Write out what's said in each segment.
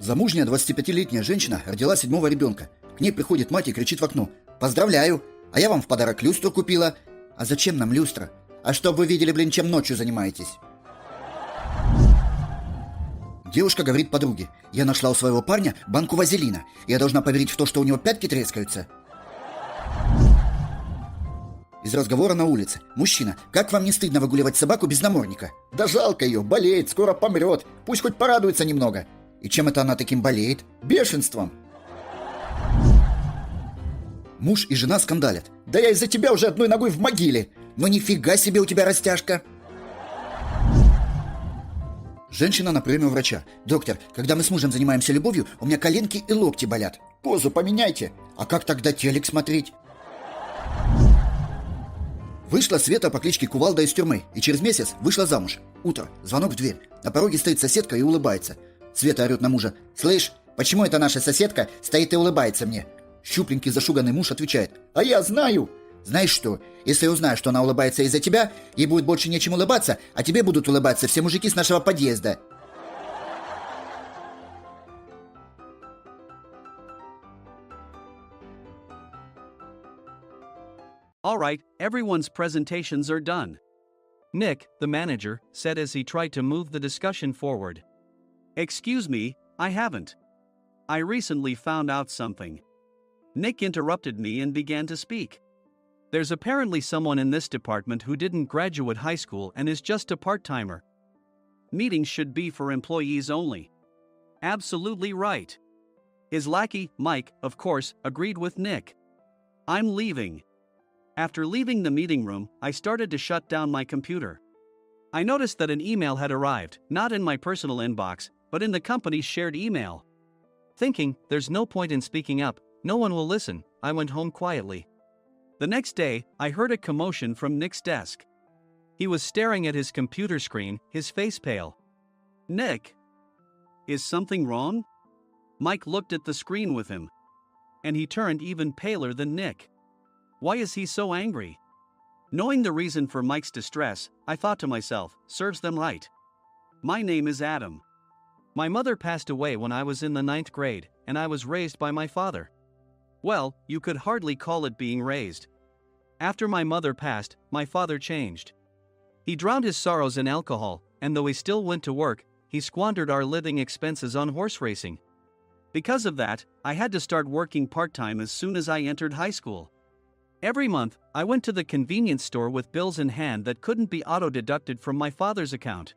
Замужняя 25-летняя женщина родила 7-го ребенка. К ней приходит мать и кричит в окно: «Поздравляю! А я вам в подарок люстру купила». «А зачем нам люстра? А чтоб вы видели, блин, чем ночью занимаетесь». Девушка говорит подруге: «Я нашла у своего парня банку вазелина. Я должна поверить в то, что у него пятки трескаются». Из разговора на улице. Мужчина: «Как вам не стыдно выгуливать собаку без намордника?» «Да жалко ее, болеет, скоро помрет. Пусть хоть порадуется немного». «И чем это она таким болеет?» «Бешенством». Муж и жена скандалят. «Да я из-за тебя уже одной ногой в могиле». «Ну нифига себе у тебя растяжка». Женщина на приеме у врача. «Доктор, когда мы с мужем занимаемся любовью, у меня коленки и локти болят». «Позу поменяйте». «А как тогда телек смотреть?» Вышла Света по кличке Кувалда из тюрьмы и через месяц вышла замуж. Утро. Звонок в дверь. На пороге стоит соседка и улыбается. Света орет на мужа: «Слышь, почему это наша соседка стоит и улыбается мне?» Щупленький зашуганный муж отвечает: «А я знаю». «Знаешь что? Если я узнаю, что она улыбается из-за тебя, ей будет больше нечем улыбаться, а тебе будут улыбаться все мужики с нашего подъезда». All right, everyone's presentations are done. Nick, the manager, said as he tried to move the discussion forward. Excuse me, I haven't. I recently found out something. Nick interrupted me and began to speak. There's apparently someone in this department who didn't graduate high school and is just a part-timer. Meetings should be for employees only. Absolutely right. His lackey, Mike, of course, agreed with Nick. I'm leaving. After leaving the meeting room, I started to shut down my computer. I noticed that an email had arrived, not in my personal inbox, but in the company's shared email. Thinking, there's no point in speaking up, no one will listen, I went home quietly. The next day, I heard a commotion from Nick's desk. He was staring at his computer screen, his face pale. "Nick, is something wrong?" Mike looked at the screen with him. And he turned even paler than Nick. Why is he so angry? Knowing the reason for Mike's distress, I thought to myself, serves them right. My name is Adam. My mother passed away when I was in the 9th grade, and I was raised by my father. Well, you could hardly call it being raised. After my mother passed, my father changed. He drowned his sorrows in alcohol, and though he still went to work, he squandered our living expenses on horse racing. Because of that, I had to start working part-time as soon as I entered high school. Every month, I went to the convenience store with bills in hand that couldn't be auto-deducted from my father's account.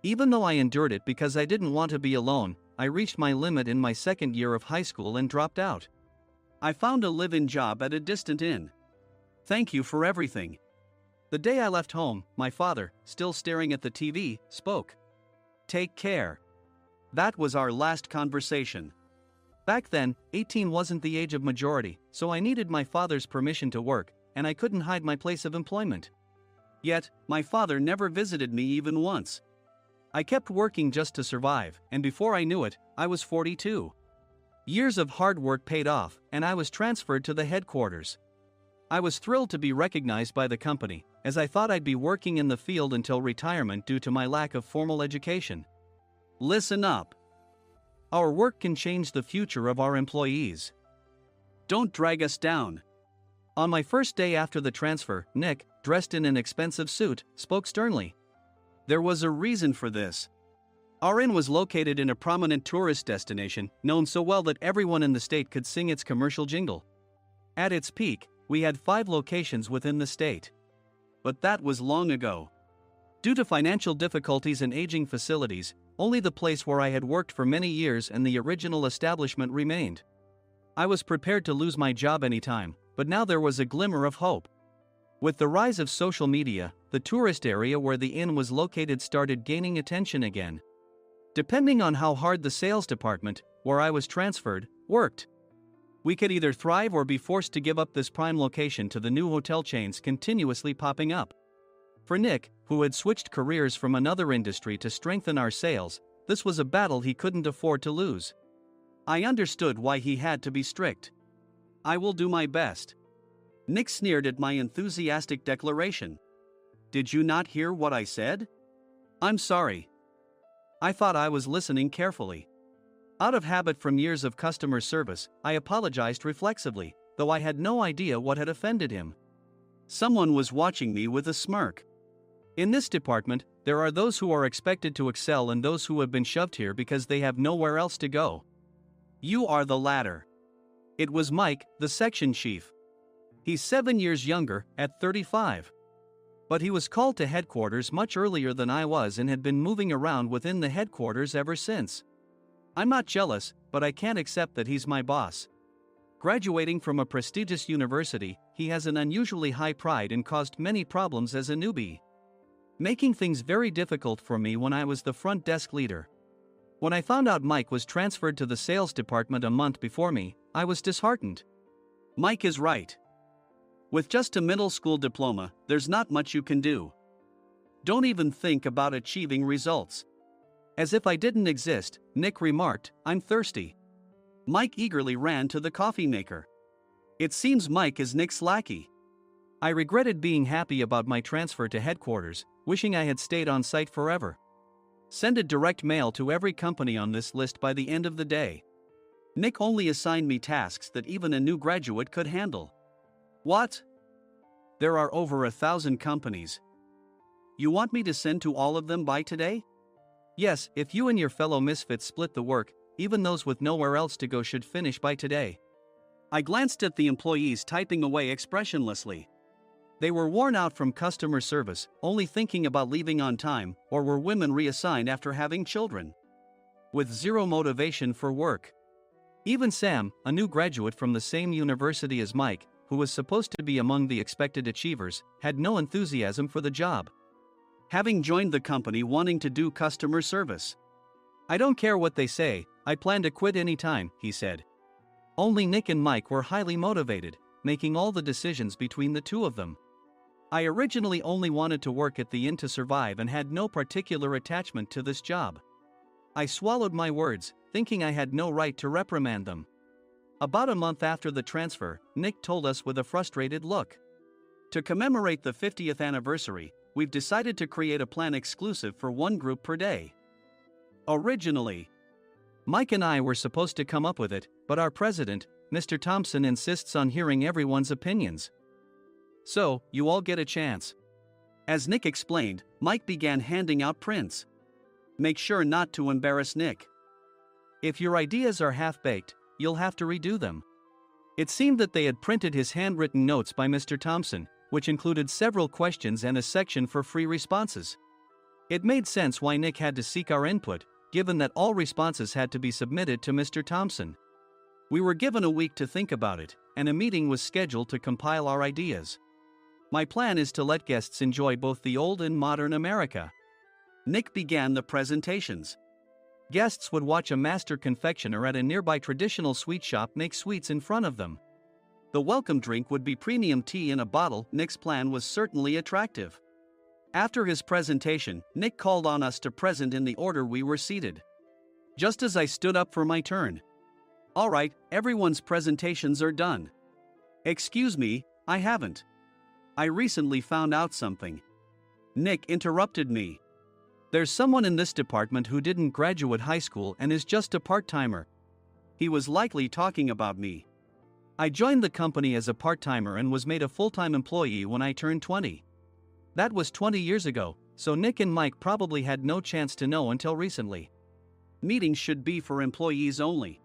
Even though I endured it because I didn't want to be alone, I reached my limit in my second year of high school and dropped out. I found a live-in job at a distant inn. Thank you for everything. The day I left home, my father, still staring at the TV, spoke. Take care. That was our last conversation. Back then, 18 wasn't the age of majority, so I needed my father's permission to work, and I couldn't hide my place of employment. Yet, my father never visited me even once. I kept working just to survive, and before I knew it, I was 42. Years of hard work paid off, and I was transferred to the headquarters. I was thrilled to be recognized by the company, as I thought I'd be working in the field until retirement due to my lack of formal education. Listen up. Our work can change the future of our employees. Don't drag us down. On my first day after the transfer, Nick, dressed in an expensive suit, spoke sternly. There was a reason for this. Our inn was located in a prominent tourist destination, known so well that everyone in the state could sing its commercial jingle. At its peak, we had 5 locations within the state. But that was long ago. Due to financial difficulties and aging facilities, only the place where I had worked for many years and the original establishment remained. I was prepared to lose my job anytime, but now there was a glimmer of hope. With the rise of social media, the tourist area where the inn was located started gaining attention again. Depending on how hard the sales department, where I was transferred, worked, we could either thrive or be forced to give up this prime location to the new hotel chains continuously popping up. For Nick, who had switched careers from another industry to strengthen our sales, this was a battle he couldn't afford to lose. I understood why he had to be strict. I will do my best. Nick sneered at my enthusiastic declaration. Did you not hear what I said? I'm sorry. I thought I was listening carefully. Out of habit from years of customer service, I apologized reflexively, though I had no idea what had offended him. Someone was watching me with a smirk. In this department, there are those who are expected to excel and those who have been shoved here because they have nowhere else to go. You are the latter. It was Mike, the section chief. He's 7 years younger, at 35. But he was called to headquarters much earlier than I was and had been moving around within the headquarters ever since. I'm not jealous, but I can't accept that he's my boss. Graduating from a prestigious university, he has an unusually high pride and caused many problems as a newbie, making things very difficult for me when I was the front desk leader. When I found out Mike was transferred to the sales department a month before me, I was disheartened. Mike is right. With just a middle school diploma, there's not much you can do. Don't even think about achieving results. As if I didn't exist, Nick remarked, "I'm thirsty." Mike eagerly ran to the coffee maker. It seems Mike is Nick's lackey. I regretted being happy about my transfer to headquarters, wishing I had stayed on site forever. Send a direct mail to every company on this list by the end of the day. Nick only assigned me tasks that even a new graduate could handle. What? There are over 1,000 companies. You want me to send to all of them by today? Yes, if you and your fellow misfits split the work, even those with nowhere else to go should finish by today. I glanced at the employees typing away expressionlessly. They were worn out from customer service, only thinking about leaving on time, or were women reassigned after having children, with zero motivation for work. Even Sam, a new graduate from the same university as Mike, who was supposed to be among the expected achievers, had no enthusiasm for the job, having joined the company wanting to do customer service. I don't care what they say, I plan to quit anytime, he said. Only Nick and Mike were highly motivated, making all the decisions between the two of them. I originally only wanted to work at the inn to survive and had no particular attachment to this job. I swallowed my words, thinking I had no right to reprimand them. About a month after the transfer, Nick told us with a frustrated look. To commemorate the 50th anniversary, we've decided to create a plan exclusive for one group per day. Originally, Mike and I were supposed to come up with it, but our president, Mr. Thompson, insists on hearing everyone's opinions. So, you all get a chance. As Nick explained, Mike began handing out prints. Make sure not to embarrass Nick. If your ideas are half-baked, you'll have to redo them. It seemed that they had printed his handwritten notes by Mr. Thompson, which included several questions and a section for free responses. It made sense why Nick had to seek our input, given that all responses had to be submitted to Mr. Thompson. We were given a week to think about it, and a meeting was scheduled to compile our ideas. My plan is to let guests enjoy both the old and modern America. Nick began the presentations. Guests would watch a master confectioner at a nearby traditional sweet shop make sweets in front of them. The welcome drink would be premium tea in a bottle. Nick's plan was certainly attractive. After his presentation, Nick called on us to present in the order we were seated. Just as I stood up for my turn. All right, everyone's presentations are done. Excuse me, I haven't. I recently found out something. Nick interrupted me. There's someone in this department who didn't graduate high school and is just a part-timer. He was likely talking about me. I joined the company as a part-timer and was made a full-time employee when I turned 20. That was 20 years ago, so Nick and Mike probably had no chance to know until recently. Meetings should be for employees only.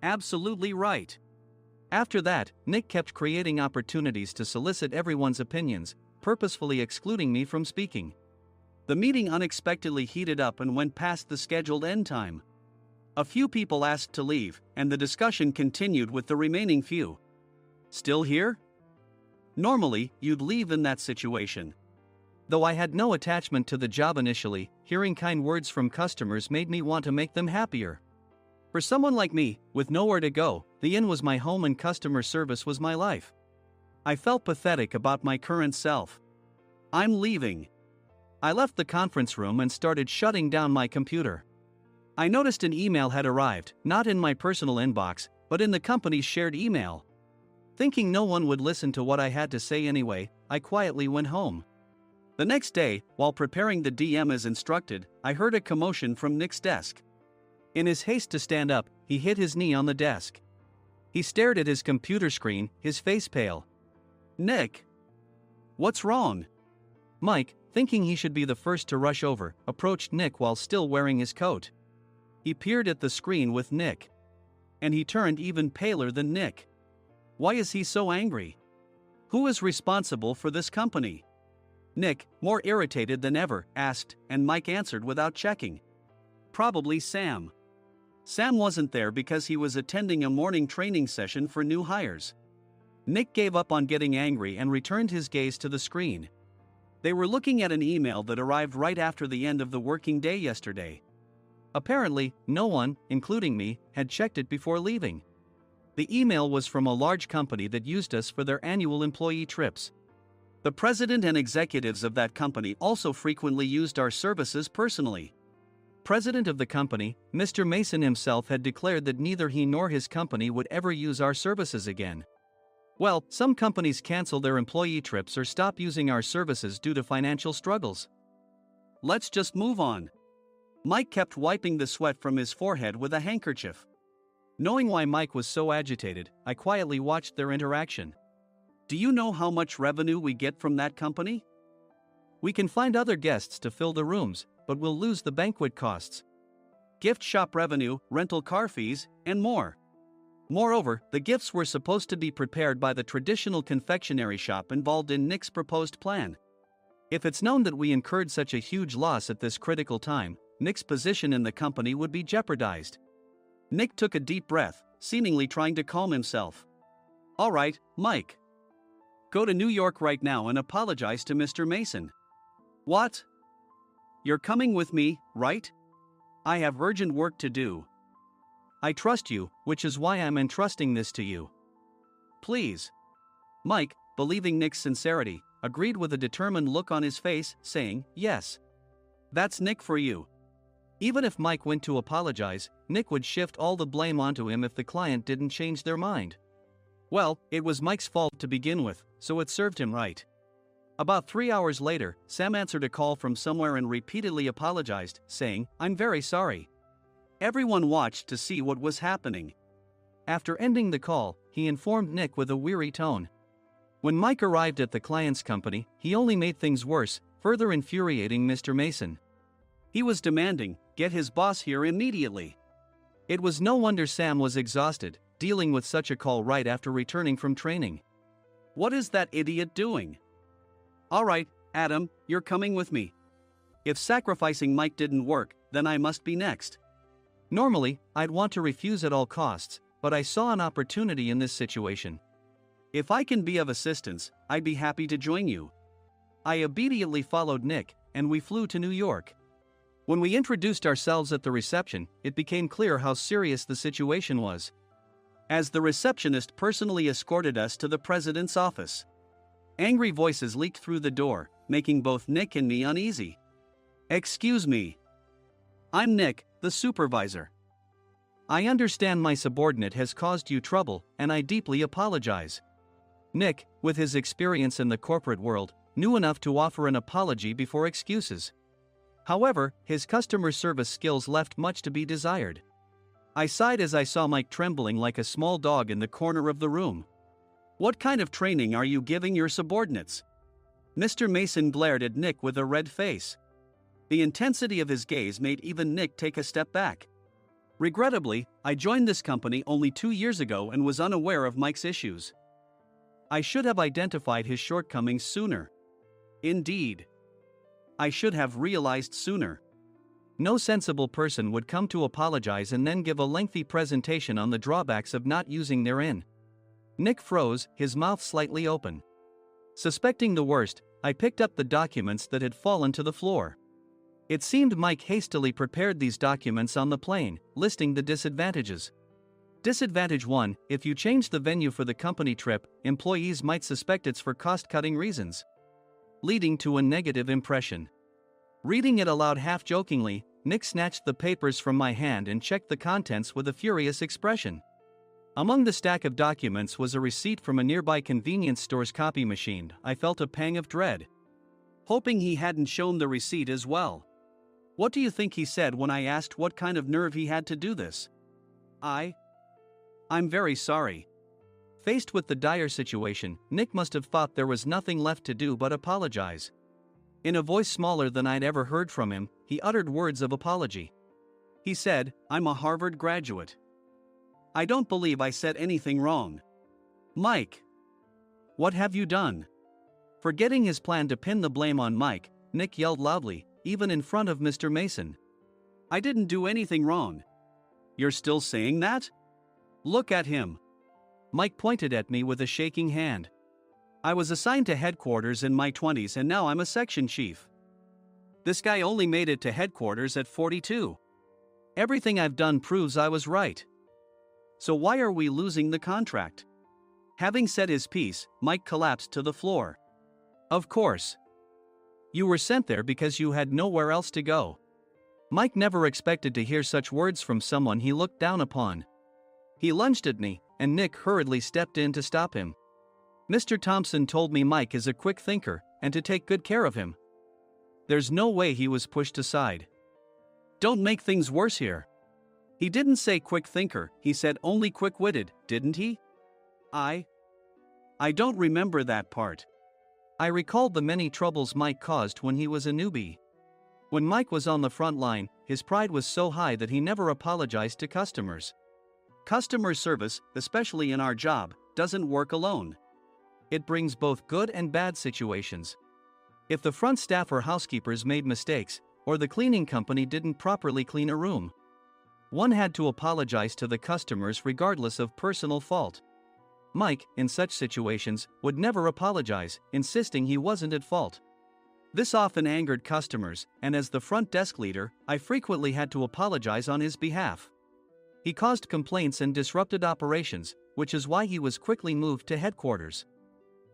Absolutely right. After that, Nick kept creating opportunities to solicit everyone's opinions, purposefully excluding me from speaking. The meeting unexpectedly heated up and went past the scheduled end time. A few people asked to leave, and the discussion continued with the remaining few. Still here? Normally, you'd leave in that situation. Though I had no attachment to the job initially, hearing kind words from customers made me want to make them happier. For someone like me, with nowhere to go, the inn was my home and customer service was my life. I felt pathetic about my current self. I'm leaving. I left the conference room and started shutting down my computer. I noticed an email had arrived, not in my personal inbox, but in the company's shared email. Thinking no one would listen to what I had to say anyway, I quietly went home. The next day, while preparing the DM as instructed, I heard a commotion from Nick's desk. In his haste to stand up, he hit his knee on the desk. He stared at his computer screen, his face pale. "Nick! What's wrong?" Mike, thinking he should be the first to rush over, approached Nick while still wearing his coat. He peered at the screen with Nick. And he turned even paler than Nick. Why is he so angry? Who is responsible for this company? Nick, more irritated than ever, asked, and Mike answered without checking. Probably Sam. Sam wasn't there because he was attending a morning training session for new hires. Nick gave up on getting angry and returned his gaze to the screen. They were looking at an email that arrived right after the end of the working day yesterday. Apparently, no one, including me, had checked it before leaving. The email was from a large company that used us for their annual employee trips. The president and executives of that company also frequently used our services personally. President of the company, Mr. Mason himself, had declared that neither he nor his company would ever use our services again. Well, some companies cancel their employee trips or stop using our services due to financial struggles. Let's just move on. Mike kept wiping the sweat from his forehead with a handkerchief. Knowing why Mike was so agitated, I quietly watched their interaction. Do you know how much revenue we get from that company? We can find other guests to fill the rooms, but we'll lose the banquet costs, gift shop revenue, rental car fees, and more. Moreover, the gifts were supposed to be prepared by the traditional confectionery shop involved in Nick's proposed plan. If it's known that we incurred such a huge loss at this critical time, Nick's position in the company would be jeopardized. Nick took a deep breath, seemingly trying to calm himself. All right, Mike. Go to New York right now and apologize to Mr. Mason. What? You're coming with me, right? I have urgent work to do. I trust you, which is why I'm entrusting this to you. Please. Mike, believing Nick's sincerity, agreed with a determined look on his face, saying, yes. That's Nick for you. Even if Mike went to apologize, Nick would shift all the blame onto him if the client didn't change their mind. Well, it was Mike's fault to begin with, so it served him right. About 3 hours later, Sam answered a call from somewhere and repeatedly apologized, saying, I'm very sorry. Everyone watched to see what was happening. After ending the call, he informed Nick with a weary tone. When Mike arrived at the client's company, he only made things worse, further infuriating Mr. Mason. He was demanding, get his boss here immediately. It was no wonder Sam was exhausted, dealing with such a call right after returning from training. What is that idiot doing? All right, Adam, you're coming with me. If sacrificing Mike didn't work, then I must be next. Normally, I'd want to refuse at all costs, but I saw an opportunity in this situation. If I can be of assistance, I'd be happy to join you. I obediently followed Nick, and we flew to New York. When we introduced ourselves at the reception, it became clear how serious the situation was, as the receptionist personally escorted us to the president's office. Angry voices leaked through the door, making both Nick and me uneasy. Excuse me. I'm Nick, the supervisor. I understand my subordinate has caused you trouble, and I deeply apologize. Nick, with his experience in the corporate world, knew enough to offer an apology before excuses. However, his customer service skills left much to be desired. I sighed as I saw Mike trembling like a small dog in the corner of the room. What kind of training are you giving your subordinates? Mr. Mason glared at Nick with a red face. The intensity of his gaze made even Nick take a step back. Regrettably, I joined this company only 2 years ago and was unaware of Mike's issues. I should have identified his shortcomings sooner. Indeed. I should have realized sooner. No sensible person would come to apologize and then give a lengthy presentation on the drawbacks of not using their in. Nick froze, his mouth slightly open. Suspecting the worst, I picked up the documents that had fallen to the floor. It seemed Mike hastily prepared these documents on the plane, listing the disadvantages. Disadvantage 1, if you change the venue for the company trip, employees might suspect it's for cost-cutting reasons, leading to a negative impression. Reading it aloud half-jokingly, Nick snatched the papers from my hand and checked the contents with a furious expression. Among the stack of documents was a receipt from a nearby convenience store's copy machine. I felt a pang of dread, hoping he hadn't shown the receipt as well. What do you think he said when I asked what kind of nerve he had to do this? I'm very sorry. Faced with the dire situation, Nick must have thought there was nothing left to do but apologize. In a voice smaller than I'd ever heard from him, he uttered words of apology. He said, "I'm a Harvard graduate. I don't believe I said anything wrong." Mike! What have you done? Forgetting his plan to pin the blame on Mike, Nick yelled loudly, even in front of Mr. Mason. "I didn't do anything wrong." "You're still saying that? Look at him." Mike pointed at me with a shaking hand. "I was assigned to headquarters in my 20s and now I'm a section chief. This guy only made it to headquarters at 42. Everything I've done proves I was right. So why are we losing the contract?" Having said his piece, Mike collapsed to the floor. "Of course. You were sent there because you had nowhere else to go." Mike never expected to hear such words from someone he looked down upon. He lunged at me, and Nick hurriedly stepped in to stop him. "Mr. Thompson told me Mike is a quick thinker, and to take good care of him." There's no way he was pushed aside. "Don't make things worse here." "He didn't say quick thinker, he said only quick-witted, didn't he?" I don't remember that part. I recalled the many troubles Mike caused when he was a newbie. When Mike was on the front line, his pride was so high that he never apologized to customers. Customer service, especially in our job, doesn't work alone. It brings both good and bad situations. If the front staff or housekeepers made mistakes, or the cleaning company didn't properly clean a room, one had to apologize to the customers regardless of personal fault. Mike, in such situations, would never apologize, insisting he wasn't at fault. This often angered customers, and as the front desk leader, I frequently had to apologize on his behalf. He caused complaints and disrupted operations, which is why he was quickly moved to headquarters.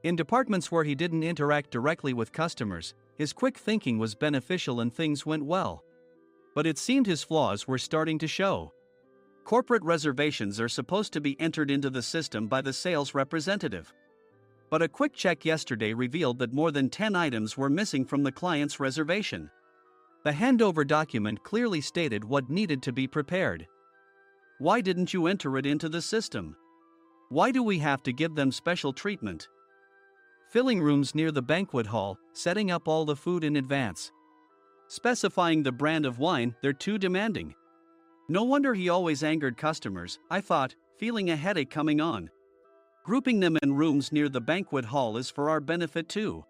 In departments where he didn't interact directly with customers, his quick thinking was beneficial and things went well. But it seemed his flaws were starting to show. Corporate reservations are supposed to be entered into the system by the sales representative. But a quick check yesterday revealed that more than 10 items were missing from the client's reservation. The handover document clearly stated what needed to be prepared. Why didn't you enter it into the system? Why do we have to give them special treatment? Filling rooms near the banquet hall, setting up all the food in advance. Specifying the brand of wine, they're too demanding. No wonder he always angered customers, I thought, feeling a headache coming on. Grouping them in rooms near the banquet hall is for our benefit too.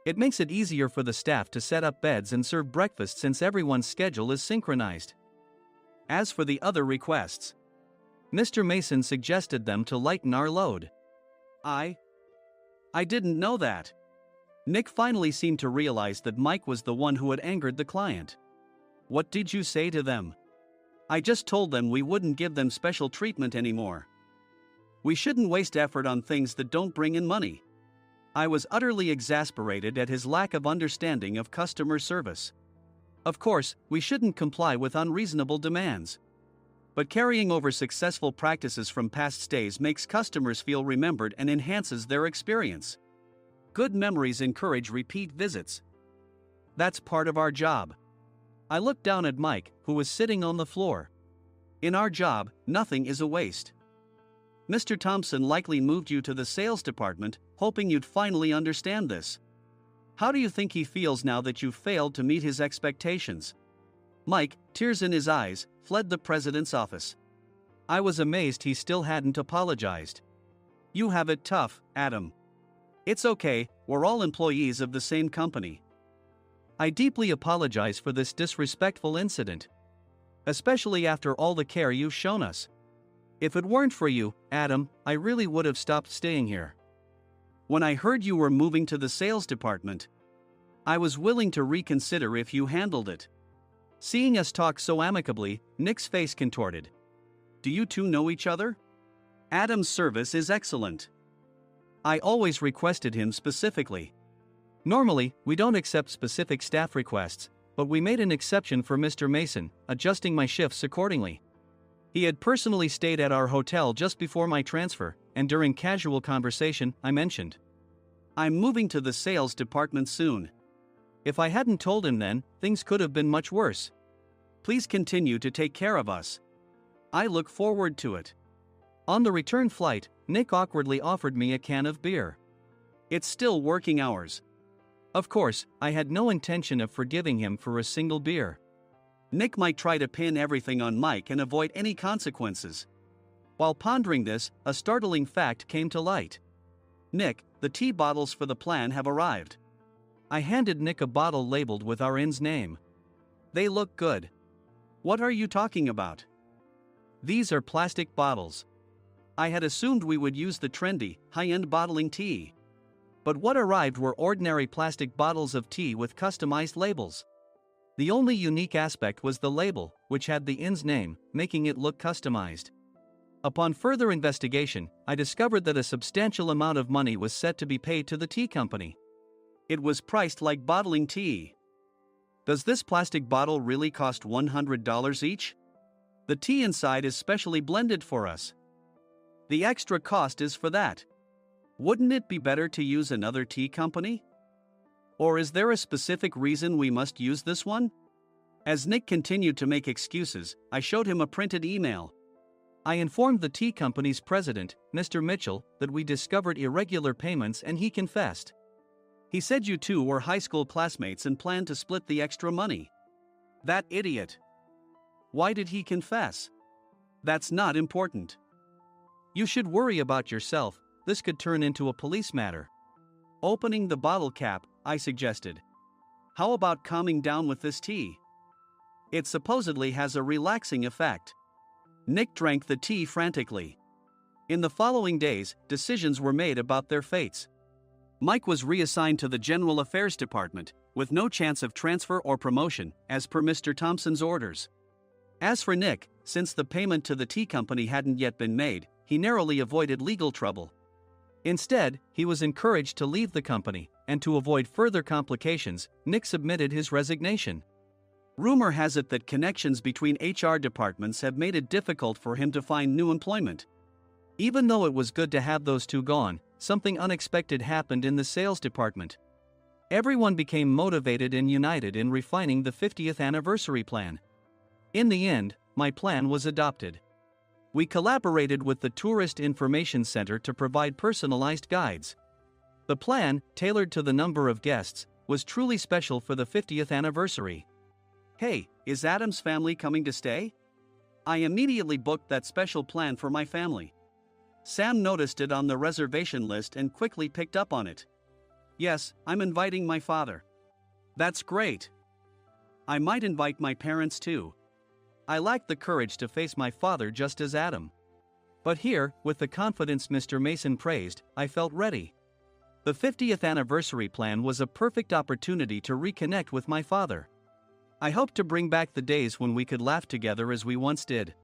It makes it easier for the staff to set up beds and serve breakfast since everyone's schedule is synchronized. As for the other requests, Mr. Mason suggested them to lighten our load. I didn't know that. Nick finally seemed to realize that Mike was the one who had angered the client. What did you say to them? I just told them we wouldn't give them special treatment anymore. We shouldn't waste effort on things that don't bring in money. I was utterly exasperated at his lack of understanding of customer service. Of course, we shouldn't comply with unreasonable demands. But carrying over successful practices from past stays makes customers feel remembered and enhances their experience. Good memories encourage repeat visits. That's part of our job. I looked down at Mike, who was sitting on the floor. In our job, nothing is a waste. Mr. Thompson likely moved you to the sales department, hoping you'd finally understand this. How do you think he feels now that you've failed to meet his expectations? Mike, tears in his eyes, fled the president's office. I was amazed he still hadn't apologized. You have it tough, Adam. It's okay, we're all employees of the same company. I deeply apologize for this disrespectful incident. Especially after all the care you've shown us. If it weren't for you, Adam, I really would have stopped staying here. When I heard you were moving to the sales department, I was willing to reconsider if you handled it. Seeing us talk so amicably, Nick's face contorted. Do you two know each other? Adam's service is excellent. I always requested him specifically. Normally, we don't accept specific staff requests, but we made an exception for Mr. Mason, adjusting my shifts accordingly. He had personally stayed at our hotel just before my transfer, and during casual conversation, I mentioned, I'm moving to the sales department soon. If I hadn't told him then, things could have been much worse. Please continue to take care of us. I look forward to it. On the return flight, Nick awkwardly offered me a can of beer. It's still working hours. Of course, I had no intention of forgiving him for a single beer. Nick might try to pin everything on Mike and avoid any consequences. While pondering this, a startling fact came to light. Nick, the tea bottles for the plan have arrived. I handed Nick a bottle labeled with our inn's name. They look good. What are you talking about? These are plastic bottles. I had assumed we would use the trendy, high-end bottling tea. But what arrived were ordinary plastic bottles of tea with customized labels. The only unique aspect was the label, which had the inn's name, making it look customized. Upon further investigation, I discovered that a substantial amount of money was set to be paid to the tea company. It was priced like bottling tea. Does this plastic bottle really cost $100 each? The tea inside is specially blended for us. The extra cost is for that. Wouldn't it be better to use another tea company? Or is there a specific reason we must use this one? As Nick continued to make excuses, I showed him a printed email. I informed the tea company's president, Mr. Mitchell, that we discovered irregular payments and he confessed. He said you two were high school classmates and planned to split the extra money. That idiot. Why did he confess? That's not important. You should worry about yourself, this could turn into a police matter. Opening the bottle cap, I suggested. How about calming down with this tea? It supposedly has a relaxing effect. Nick drank the tea frantically. In the following days, decisions were made about their fates. Mike was reassigned to the General Affairs Department, with no chance of transfer or promotion, as per Mr. Thompson's orders. As for Nick, since the payment to the tea company hadn't yet been made, he narrowly avoided legal trouble. Instead, he was encouraged to leave the company, and to avoid further complications, Nick submitted his resignation. Rumor has it that connections between HR departments have made it difficult for him to find new employment. Even though it was good to have those two gone, something unexpected happened in the sales department. Everyone became motivated and united in refining the 50th anniversary plan. In the end, my plan was adopted. We collaborated with the Tourist Information Center to provide personalized guides. The plan, tailored to the number of guests, was truly special for the 50th anniversary. Hey, is Adam's family coming to stay? I immediately booked that special plan for my family. Sam noticed it on the reservation list and quickly picked up on it. Yes, I'm inviting my father. That's great. I might invite my parents too. I lacked the courage to face my father just as Adam. But here, with the confidence Mr. Mason praised, I felt ready. The 50th anniversary plan was a perfect opportunity to reconnect with my father. I hoped to bring back the days when we could laugh together as we once did.